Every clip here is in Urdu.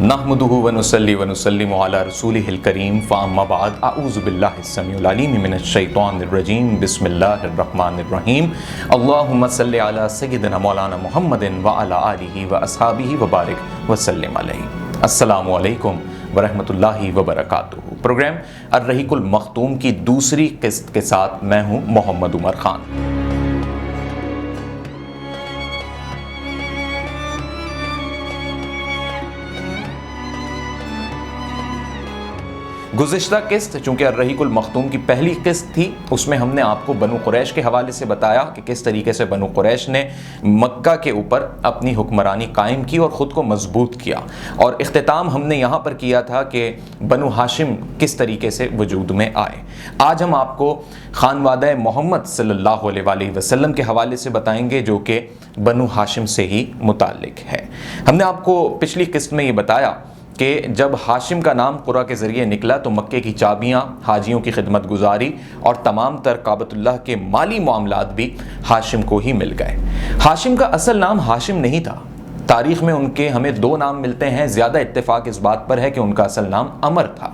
نحمدہ ونصلی ونسلم علی رسولہ الکریم فاما بعد اعوذ باللہ السمیع العلیم من الشیطان الرجیم بسم اللہ الرحمن الرحیم اللہم صلی علی سیدنا مولانا محمد وعلی آلہ واصحابہ وبارک وسلم علیہ۔ السلام علیکم ورحمۃ اللہ وبرکاتہ۔ پروگرام الرحیق المختوم کی دوسری قسط کے ساتھ میں ہوں محمد عمر خان۔ گزشتہ قسط چونکہ الرحیق المختوم کی پہلی قسط تھی، اس میں ہم نے آپ کو بنو قریش کے حوالے سے بتایا کہ کس طریقے سے بنو قریش نے مکہ کے اوپر اپنی حکمرانی قائم کی اور خود کو مضبوط کیا، اور اختتام ہم نے یہاں پر کیا تھا کہ بنو ہاشم کس طریقے سے وجود میں آئے۔ آج ہم آپ کو خانوادہ محمد صلی اللہ علیہ وآلہ وسلم کے حوالے سے بتائیں گے جو کہ بنو ہاشم سے ہی متعلق ہے۔ ہم نے آپ کو پچھلی قسط میں یہ بتایا کہ جب ہاشم کا نام قرہ کے ذریعے نکلا تو مکے کی چابیاں، حاجیوں کی خدمت گزاری اور تمام تر کعبۃ اللہ کے مالی معاملات بھی ہاشم کو ہی مل گئے۔ ہاشم کا اصل نام ہاشم نہیں تھا۔ تاریخ میں ان کے ہمیں دو نام ملتے ہیں، زیادہ اتفاق اس بات پر ہے کہ ان کا اصل نام عمر تھا،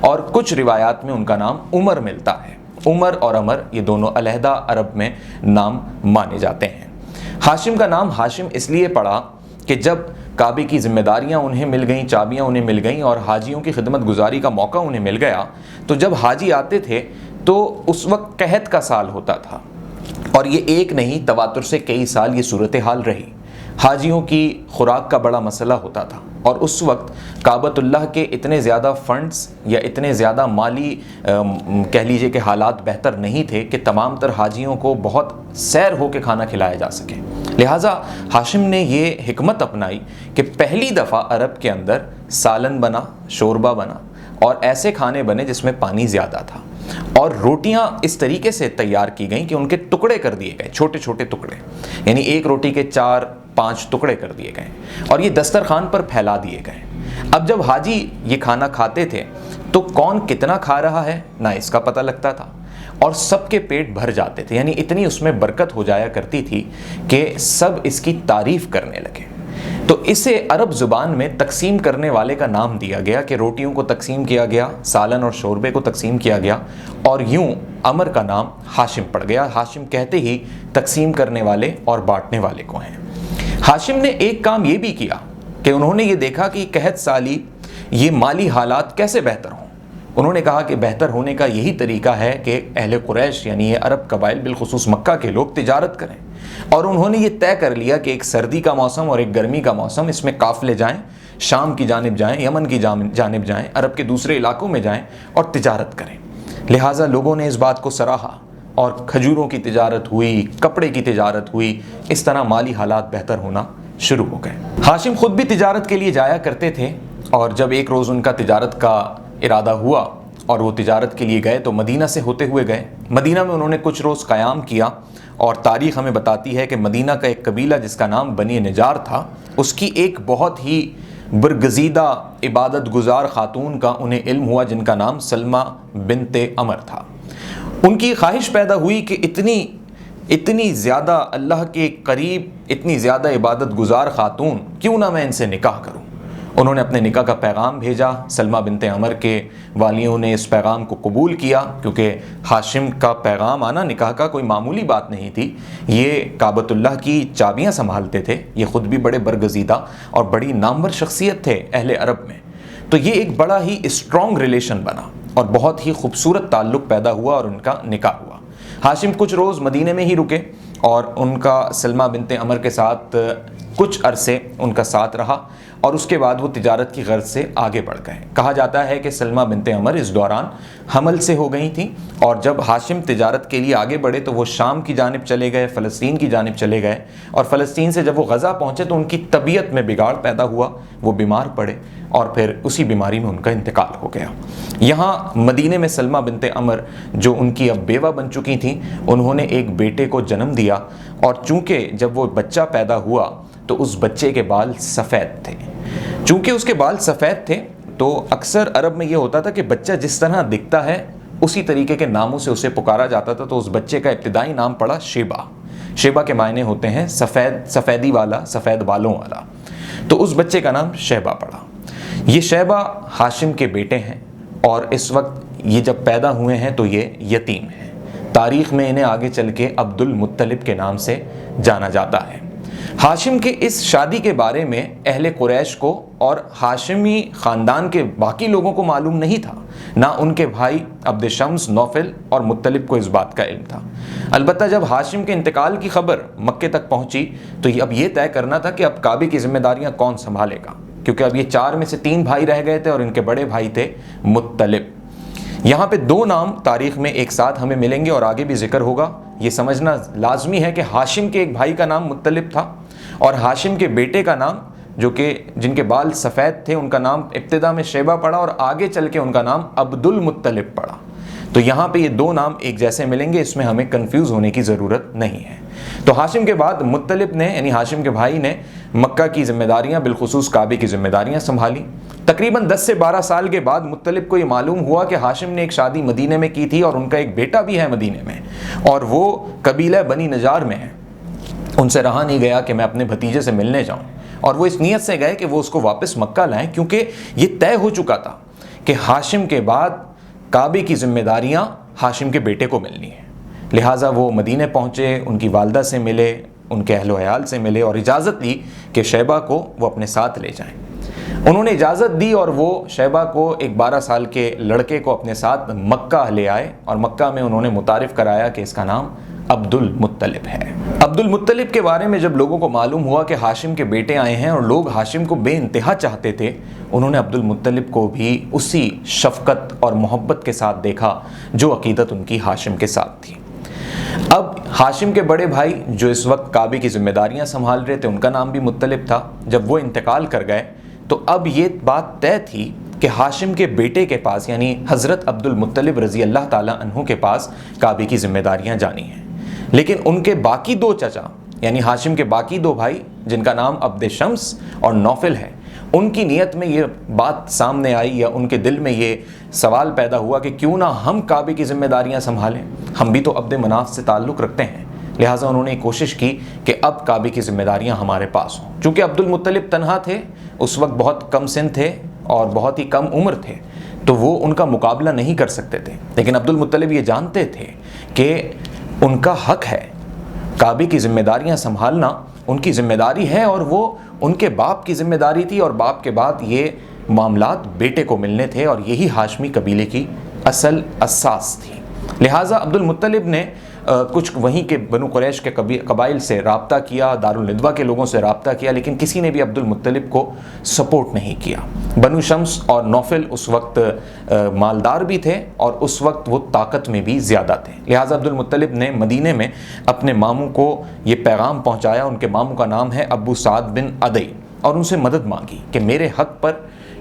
اور کچھ روایات میں ان کا نام عمر ملتا ہے۔ عمر اور عمر یہ دونوں علیحدہ عرب میں نام مانے جاتے ہیں۔ ہاشم کا نام ہاشم اس لیے پڑا کہ جب کعبے کی ذمہ داریاں انہیں مل گئیں، چابیاں انہیں مل گئیں اور حاجیوں کی خدمت گزاری کا موقع انہیں مل گیا، تو جب حاجی آتے تھے تو اس وقت قحط کا سال ہوتا تھا، اور یہ ایک نہیں تواتر سے کئی سال یہ صورتحال رہی۔ حاجیوں کی خوراک کا بڑا مسئلہ ہوتا تھا، اور اس وقت کعبۃ اللہ کے اتنے زیادہ فنڈز یا اتنے زیادہ مالی کہہ لیجئے کہ حالات بہتر نہیں تھے کہ تمام تر حاجیوں کو بہت سیر ہو کے کھانا کھلایا جا سکے۔ لہٰذا ہاشم نے یہ حکمت اپنائی کہ پہلی دفعہ عرب کے اندر سالن بنا، شوربہ بنا، اور ایسے کھانے بنے جس میں پانی زیادہ تھا، اور روٹیاں اس طریقے سے تیار کی گئیں کہ ان کے ٹکڑے کر دیے گئے، چھوٹے چھوٹے ٹکڑے، یعنی ایک روٹی کے 4-5 ٹکڑے کر دیے گئے، اور یہ دسترخوان پر پھیلا دیے گئے۔ اب جب حاجی یہ کھانا کھاتے تھے تو کون کتنا کھا رہا ہے نہ اس کا پتہ لگتا تھا، اور سب کے پیٹ بھر جاتے تھے، یعنی اتنی اس میں برکت ہو جایا کرتی تھی کہ سب اس کی تعریف کرنے لگے۔ تو اسے عرب زبان میں تقسیم کرنے والے کا نام دیا گیا کہ روٹیوں کو تقسیم کیا گیا، سالن اور شوربے کو تقسیم کیا گیا، اور یوں عمر کا نام ہاشم پڑ گیا۔ ہاشم کہتے ہی تقسیم کرنے والے اور بانٹنے والے کو ہیں۔ ہاشم نے ایک کام یہ بھی کیا کہ انہوں نے یہ دیکھا کہ قحط سالی یہ مالی حالات کیسے بہتر ہوں۔ انہوں نے کہا کہ بہتر ہونے کا یہی طریقہ ہے کہ اہل قریش یعنی یہ عرب قبائل بالخصوص مکہ کے لوگ تجارت کریں، اور انہوں نے یہ طے کر لیا کہ ایک سردی کا موسم اور ایک گرمی کا موسم، اس میں قافلے جائیں، شام کی جانب جائیں، یمن کی جانب جائیں، عرب کے دوسرے علاقوں میں جائیں اور تجارت کریں۔ لہٰذا لوگوں نے اس بات کو سراہا، اور کھجوروں کی تجارت ہوئی، کپڑے کی تجارت ہوئی، اس طرح مالی حالات بہتر ہونا شروع ہو گئے۔ ہاشم خود بھی تجارت کے لیے جایا کرتے تھے، اور جب ایک روز ان کا تجارت کا ارادہ ہوا اور وہ تجارت کے لیے گئے تو مدینہ سے ہوتے ہوئے گئے۔ مدینہ میں انہوں نے کچھ روز قیام کیا، اور تاریخ ہمیں بتاتی ہے کہ مدینہ کا ایک قبیلہ جس کا نام بنی نجار تھا، اس کی ایک بہت ہی برگزیدہ عبادت گزار خاتون کا انہیں علم ہوا جن کا نام سلمہ بنت عمر تھا۔ ان کی خواہش پیدا ہوئی کہ اتنی زیادہ اللہ کے قریب، اتنی زیادہ عبادت گزار خاتون، کیوں نہ میں ان سے نکاح کروں۔ انہوں نے اپنے نکاح کا پیغام بھیجا۔ سلمہ بنت عمر کے والیوں نے اس پیغام کو قبول کیا، کیونکہ ہاشم کا پیغام آنا نکاح کا کوئی معمولی بات نہیں تھی۔ یہ کعبۃ اللہ کی چابیاں سنبھالتے تھے، یہ خود بھی بڑے برگزیدہ اور بڑی نامور شخصیت تھے اہل عرب میں، تو یہ ایک بڑا ہی اسٹرانگ ریلیشن بنا اور بہت ہی خوبصورت تعلق پیدا ہوا، اور ان کا نکاح ہوا۔ ہاشم کچھ روز مدینے میں ہی رکے، اور ان کا سلمہ بنت عمر کے ساتھ کچھ عرصے ان کا ساتھ رہا، اور اس کے بعد وہ تجارت کی غرض سے آگے بڑھ گئے۔ کہا جاتا ہے کہ سلمہ بنت عمر اس دوران حمل سے ہو گئی تھیں، اور جب ہاشم تجارت کے لیے آگے بڑھے تو وہ شام کی جانب چلے گئے، فلسطین کی جانب چلے گئے، اور فلسطین سے جب وہ غزہ پہنچے تو ان کی طبیعت میں بگاڑ پیدا ہوا، وہ بیمار پڑے، اور پھر اسی بیماری میں ان کا انتقال ہو گیا۔ یہاں مدینے میں سلمہ بنت عمر جو ان کی اب بیوہ بن چکی تھیں، انہوں نے ایک بیٹے کو جنم دیا، اور چونکہ جب وہ بچہ پیدا ہوا تو اس بچے کے بال سفید تھے۔ چونکہ اس کے بال سفید تھے تو اکثر عرب میں یہ ہوتا تھا کہ بچہ جس طرح دکھتا ہے اسی طریقے کے ناموں سے اسے پکارا جاتا تھا، تو اس بچے کا ابتدائی نام پڑا شیبہ۔ شیبہ کے معنی ہوتے ہیں سفیدی والا، سفید بالوں والا، تو اس بچے کا نام شیبہ پڑا۔ یہ شیبہ ہاشم کے بیٹے ہیں اور اس وقت یہ جب پیدا ہوئے ہیں تو یہ یتیم ہیں۔ تاریخ میں انہیں آگے چل کے عبد المطلب کے نام سے جانا جاتا ہے۔ ہاشم کے اس شادی کے بارے میں اہل قریش کو اور ہاشمی خاندان کے باقی لوگوں کو معلوم نہیں تھا، نہ ان کے بھائی عبد شمس، نوفل اور مطلب کو اس بات کا علم تھا۔ البتہ جب ہاشم کے انتقال کی خبر مکے تک پہنچی تو اب یہ طے کرنا تھا کہ اب کعبے کی ذمہ داریاں کون سنبھالے گا، کیونکہ اب یہ 4 میں سے 3 بھائی رہ گئے تھے اور ان کے بڑے بھائی تھے مطلب۔ یہاں پہ 2 نام تاریخ میں ایک ساتھ ہمیں ملیں گے اور آگے بھی ذکر ہوگا۔ یہ سمجھنا لازمی ہے کہ ہاشم کے ایک بھائی کا نام مطلب تھا اور ہاشم کے بیٹے کا نام، جو کہ جن کے بال سفید تھے، ان کا نام ابتدا میں شیبہ پڑا اور آگے چل کے ان کا نام عبد المطلب پڑا۔ تو یہاں پہ یہ 2 نام ایک جیسے ملیں گے، اس میں ہمیں کنفیوز ہونے کی ضرورت نہیں ہے۔ تو ہاشم کے بعد مطلب نے، یعنی ہاشم کے بھائی نے، مکہ کی ذمہ داریاں، بالخصوص کعبے کی ذمہ داریاں سنبھالی۔ تقریباً 10 سے 12 سال کے بعد مطلب کو یہ معلوم ہوا کہ ہاشم نے ایک شادی مدینے میں کی تھی اور ان کا ایک بیٹا بھی ہے مدینے میں، اور وہ قبیلہ بنی نجار میں ہے۔ ان سے رہا نہیں گیا کہ میں اپنے بھتیجے سے ملنے جاؤں، اور وہ اس نیت سے گئے کہ وہ اس کو واپس مکہ لائیں، کیونکہ یہ طے ہو چکا تھا کہ ہاشم کے بعد کعبے کی ذمہ داریاں ہاشم کے بیٹے کو ملنی ہیں۔ لہٰذا وہ مدینے پہنچے، ان کی والدہ سے ملے، ان کے اہل و عیال سے ملے اور اجازت لی کہ شیبہ کو وہ اپنے ساتھ لے جائیں۔ انہوں نے اجازت دی اور وہ شیبہ کو، ایک 12 سال کے لڑکے کو، اپنے ساتھ مکہ لے آئے اور مکہ میں انہوں نے متعارف کرایا کہ اس کا نام عبد المطلب ہے۔ عبد المطلب کے بارے میں جب لوگوں کو معلوم ہوا کہ ہاشم کے بیٹے آئے ہیں اور لوگ ہاشم کو بے انتہا چاہتے تھے، انہوں نے عبد المطلب کو بھی اسی شفقت اور محبت کے ساتھ دیکھا جو عقیدت ان کی ہاشم کے ساتھ تھی۔ اب ہاشم کے بڑے بھائی جو اس وقت کعبے کی ذمہ داریاں سنبھال رہے تھے، ان کا نام بھی مطلب تھا۔ جب وہ انتقال کر گئے تو اب یہ بات طے تھی کہ ہاشم کے بیٹے کے پاس، یعنی حضرت عبد المطلب رضی اللہ تعالیٰ عنہ کے پاس کعبے کی ذمہ داریاں جانی ہیں۔ لیکن ان کے باقی 2 چچا، یعنی ہاشم کے باقی 2 بھائی جن کا نام عبد شمس اور نوفل ہے، ان کی نیت میں یہ بات سامنے آئی، یا ان کے دل میں یہ سوال پیدا ہوا کہ کیوں نہ ہم کعبے کی ذمہ داریاں سنبھالیں، ہم بھی تو عبد مناف سے تعلق رکھتے ہیں۔ لہٰذا انہوں نے کوشش کی کہ اب کعبے کی ذمہ داریاں ہمارے پاس ہوں۔ چونکہ عبد المطلب تنہا تھے، اس وقت بہت کم سن تھے اور بہت ہی کم عمر تھے، تو وہ ان کا مقابلہ نہیں کر سکتے تھے۔ لیکن عبد المطلب یہ جانتے تھے کہ ان کا حق ہے، کعبے کی ذمہ داریاں سنبھالنا ان کی ذمہ داری ہے، اور وہ ان کے باپ کی ذمہ داری تھی، اور باپ کے بعد یہ معاملات بیٹے کو ملنے تھے، اور یہی ہاشمی قبیلے کی اصل اساس تھی۔ لہٰذا عبد المطلب نے کچھ وہیں کے بنو قریش کے قبائل سے رابطہ کیا، دارالندوہ کے لوگوں سے رابطہ کیا، لیکن کسی نے بھی عبد المطلب کو سپورٹ نہیں کیا۔ بنو شمس اور نوفل اس وقت مالدار بھی تھے اور اس وقت وہ طاقت میں بھی زیادہ تھے۔ لہٰذا عبد المطلب نے مدینے میں اپنے ماموں کو یہ پیغام پہنچایا، ان کے ماموں کا نام ہے ابو سعد بن عدی، اور ان سے مدد مانگی کہ میرے حق پر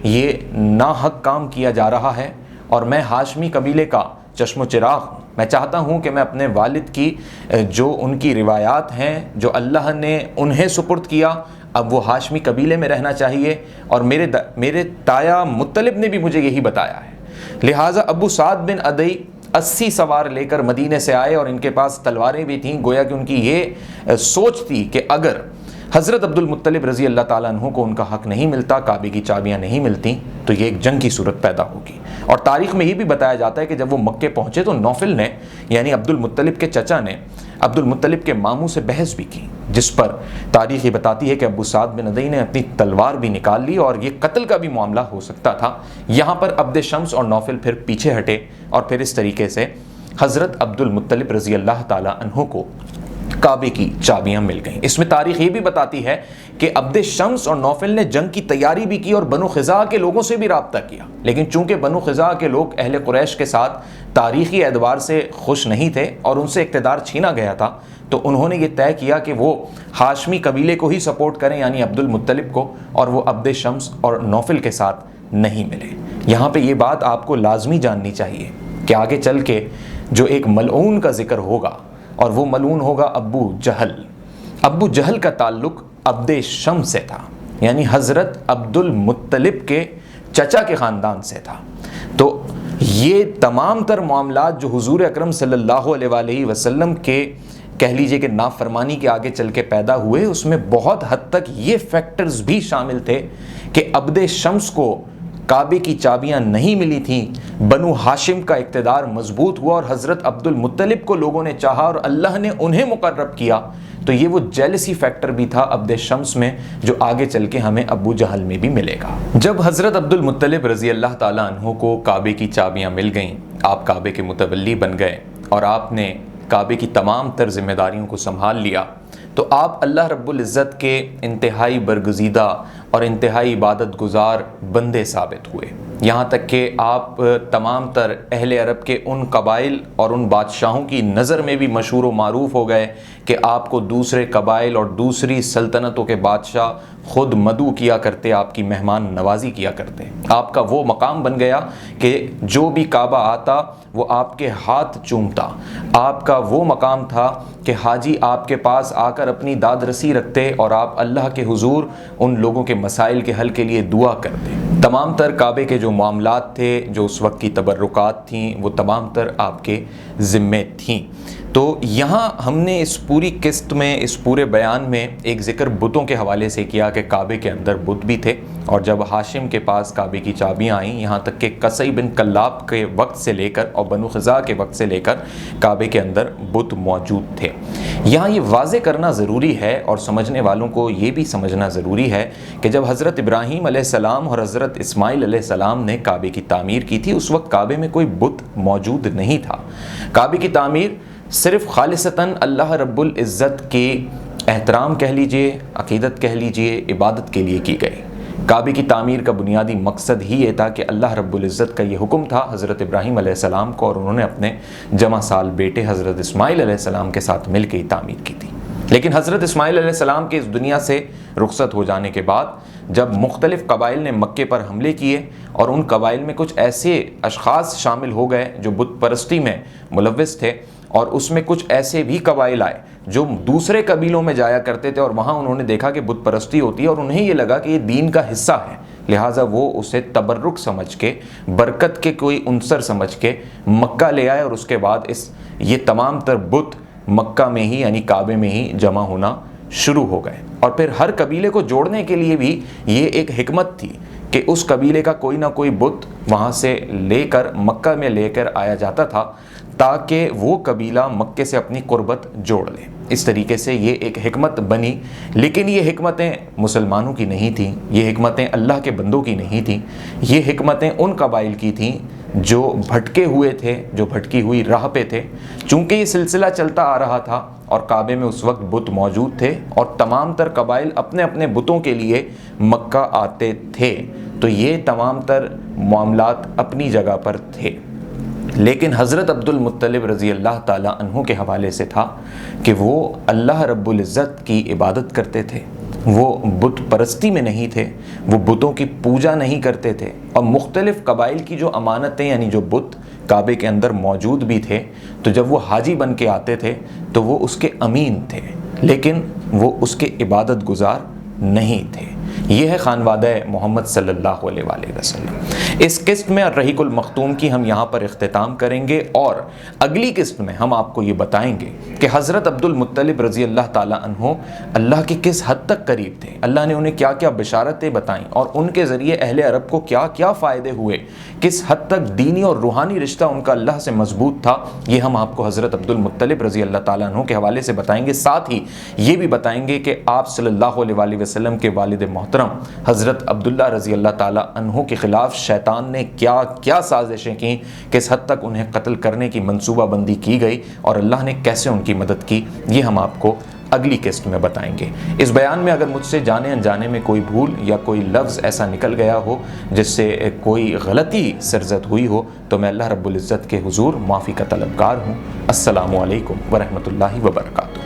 یہ ناحق کام کیا جا رہا ہے، اور میں ہاشمی قبیلے کا چشم و چراغ ہوں۔ میں چاہتا ہوں کہ میں اپنے والد کی جو ان کی روایات ہیں، جو اللہ نے انہیں سپرد کیا، اب وہ ہاشمی قبیلے میں رہنا چاہیے، اور میرے تایا مطلب نے بھی مجھے یہی بتایا ہے۔ لہٰذا ابو سعد بن عدی 80 سوار لے کر مدینے سے آئے، اور ان کے پاس تلواریں بھی تھیں۔ گویا کہ ان کی یہ سوچ تھی کہ اگر حضرت عبد المطلب رضی اللہ تعالیٰ عنہ کو ان کا حق نہیں ملتا، کعبے کی چابیاں نہیں ملتی، تو یہ ایک جنگ کی صورت پیدا ہوگی۔ اور تاریخ میں یہ بھی بتایا جاتا ہے کہ جب وہ مکے پہنچے تو نوفل نے، یعنی عبد المطلب کے چچا نے، عبد المطلب کے ماموں سے بحث بھی کی، جس پر تاریخ یہ بتاتی ہے کہ ابو سعد بن عدی نے اپنی تلوار بھی نکال لی، اور یہ قتل کا بھی معاملہ ہو سکتا تھا۔ یہاں پر عبد شمس اور نوفل پھر پیچھے ہٹے، اور پھر اس طریقے سے حضرت عبد المطلب رضی اللہ تعالیٰ عنہ کو کعبے کی چابیاں مل گئیں۔ اس میں تاریخ یہ بھی بتاتی ہے کہ عبد شمس اور نوفل نے جنگ کی تیاری بھی کی اور بنو خزاعہ کے لوگوں سے بھی رابطہ کیا، لیکن چونکہ بنو خزاعہ کے لوگ اہل قریش کے ساتھ تاریخی اعتبار سے خوش نہیں تھے اور ان سے اقتدار چھینا گیا تھا، تو انہوں نے یہ طے کیا کہ وہ ہاشمی قبیلے کو ہی سپورٹ کریں، یعنی عبد المطلب کو، اور وہ عبد شمس اور نوفل کے ساتھ نہیں ملے۔ یہاں پہ یہ بات آپ کو لازمی جاننی چاہیے کہ آگے چل کے جو ایک ملعون کا ذکر ہوگا، اور وہ ملعون ہوگا ابو جہل۔ ابو جہل کا تعلق عبد شمس سے تھا، یعنی حضرت عبد المطلب کے چچا کے خاندان سے تھا۔ تو یہ تمام تر معاملات جو حضور اکرم صلی اللہ علیہ وآلہ وسلم کے کہہ لیجئے کہ نافرمانی کے آگے چل کے پیدا ہوئے، اس میں بہت حد تک یہ فیکٹرز بھی شامل تھے کہ عبد شمس کو کعبے کی چابیاں نہیں ملی تھیں، بنو ہاشم کا اقتدار مضبوط ہوا اور حضرت عبد المطلب کو لوگوں نے چاہا اور اللہ نے انہیں مقرب کیا، تو یہ وہ جیلسی فیکٹر بھی تھا عبد شمس میں جو آگے چل کے ہمیں ابو جہل میں بھی ملے گا۔ جب حضرت عبد المطلب رضی اللہ تعالیٰ عنہ کو کعبے کی چابیاں مل گئیں، آپ کعبے کے متولی بن گئے اور آپ نے کعبے کی تمام تر ذمہ داریوں کو سنبھال لیا، تو آپ اللہ رب العزت کے انتہائی برگزیدہ اور انتہائی عبادت گزار بندے ثابت ہوئے، یہاں تک کہ آپ تمام تر اہل عرب کے ان قبائل اور ان بادشاہوں کی نظر میں بھی مشہور و معروف ہو گئے کہ آپ کو دوسرے قبائل اور دوسری سلطنتوں کے بادشاہ خود مدعو کیا کرتے، آپ کی مہمان نوازی کیا کرتے۔ آپ کا وہ مقام بن گیا کہ جو بھی کعبہ آتا وہ آپ کے ہاتھ چومتا۔ آپ کا وہ مقام تھا کہ حاجی آپ کے پاس آ کر اپنی داد رسی رکھتے اور آپ اللہ کے حضور ان لوگوں کے مسائل کے حل کے لیے دعا کرتے۔ تمام تر کعبے کے جو معاملات تھے، جو اس وقت کی تبرکات تھیں، وہ تمام تر آپ کے ذمے تھیں۔ تو یہاں ہم نے اس پوری قسط میں، اس پورے بیان میں ایک ذکر بتوں کے حوالے سے کیا کہ کعبے کے اندر بت بھی تھے، اور جب ہاشم کے پاس کعبے کی چابیاں آئیں، یہاں تک کہ قصی بن کلاب کے وقت سے لے کر اور بنو خزاع کے وقت سے لے کر کعبے کے اندر بت موجود تھے۔ یہاں یہ واضح کرنا ضروری ہے اور سمجھنے والوں کو یہ بھی سمجھنا ضروری ہے کہ جب حضرت ابراہیم علیہ السلام اور حضرت اسماعیل علیہ السلام نے کعبے کی تعمیر کی تھی، اس وقت کعبے میں کوئی بت موجود نہیں تھا۔ کعبے کی تعمیر صرف خالصتاً اللہ رب العزت کے احترام کہہ لیجئے، عقیدت کہہ لیجئے، عبادت کے لیے کی گئی۔ کعبے کی تعمیر کا بنیادی مقصد ہی یہ تھا کہ اللہ رب العزت کا یہ حکم تھا حضرت ابراہیم علیہ السلام کو، اور انہوں نے اپنے جمع سال بیٹے حضرت اسماعیل علیہ السلام کے ساتھ مل کے ہی تعمیر کی تھی۔ لیکن حضرت اسماعیل علیہ السلام کے اس دنیا سے رخصت ہو جانے کے بعد جب مختلف قبائل نے مکے پر حملے کیے اور ان قبائل میں کچھ ایسے اشخاص شامل ہو گئے جو بت پرستی میں ملوث تھے، اور اس میں کچھ ایسے بھی قبائل آئے جو دوسرے قبیلوں میں جایا کرتے تھے اور وہاں انہوں نے دیکھا کہ بت پرستی ہوتی ہے اور انہیں یہ لگا کہ یہ دین کا حصہ ہے، لہٰذا وہ اسے تبرک سمجھ کے، برکت کے کوئی عنصر سمجھ کے مکہ لے آئے، اور اس کے بعد یہ تمام تر بت مکہ میں ہی یعنی کعبے میں ہی جمع ہونا شروع ہو گئے۔ اور پھر ہر قبیلے کو جوڑنے کے لیے بھی یہ ایک حکمت تھی کہ اس قبیلے کا کوئی نہ کوئی بت وہاں سے لے کر مکہ میں لے کر آیا جاتا تھا تاکہ وہ قبیلہ مکے سے اپنی قربت جوڑ لے۔ اس طریقے سے یہ ایک حکمت بنی، لیکن یہ حکمتیں مسلمانوں کی نہیں تھیں، یہ حکمتیں اللہ کے بندوں کی نہیں تھیں، یہ حکمتیں ان قبائل کی تھیں جو بھٹکے ہوئے تھے، جو بھٹکی ہوئی راہ پہ تھے۔ چونکہ یہ سلسلہ چلتا آ رہا تھا اور کعبے میں اس وقت بت موجود تھے اور تمام تر قبائل اپنے اپنے بتوں کے لیے مکہ آتے تھے، تو یہ تمام تر معاملات اپنی جگہ پر تھے۔ لیکن حضرت عبد المطلب رضی اللہ تعالیٰ عنہ کے حوالے سے تھا کہ وہ اللہ رب العزت کی عبادت کرتے تھے، وہ بت پرستی میں نہیں تھے، وہ بتوں کی پوجا نہیں کرتے تھے، اور مختلف قبائل کی جو امانتیں یعنی جو بت کعبے کے اندر موجود بھی تھے، تو جب وہ حاجی بن کے آتے تھے تو وہ اس کے امین تھے، لیکن وہ اس کے عبادت گزار نہیں تھے۔ یہ ہے خانوادہ محمد صلی اللہ علیہ وآلہ وسلم۔ اس قسط میں الرحیق المختوم کی ہم یہاں پر اختتام کریں گے، اور اگلی قسط میں ہم آپ کو یہ بتائیں گے کہ حضرت عبد المطلب رضی اللہ تعالیٰ عنہ اللہ کے کس حد تک قریب تھے، اللہ نے انہیں کیا کیا بشارتیں بتائیں اور ان کے ذریعے اہل عرب کو کیا کیا فائدے ہوئے، کس حد تک دینی اور روحانی رشتہ ان کا اللہ سے مضبوط تھا، یہ ہم آپ کو حضرت عبد المطلب رضی اللہ تعالیٰ عنہ کے حوالے سے بتائیں گے۔ ساتھ ہی یہ بھی بتائیں گے کہ آپ صلی اللہ علیہ وآلہ وسلم کے والد محترم حضرت عبداللہ رضی اللہ تعالیٰ عنہ کے خلاف شیطان نے کیا کیا سازشیں کی، کس حد تک انہیں قتل کرنے کی منصوبہ بندی کی گئی اور اللہ نے کیسے ان کی مدد کی، یہ ہم آپ کو اگلی قسط میں بتائیں گے۔ اس بیان میں اگر مجھ سے جانے انجانے میں کوئی بھول یا کوئی لفظ ایسا نکل گیا ہو جس سے کوئی غلطی سرزد ہوئی ہو تو میں اللہ رب العزت کے حضور معافی کا طلبگار ہوں۔ السلام علیکم ورحمۃ اللہ وبرکاتہ۔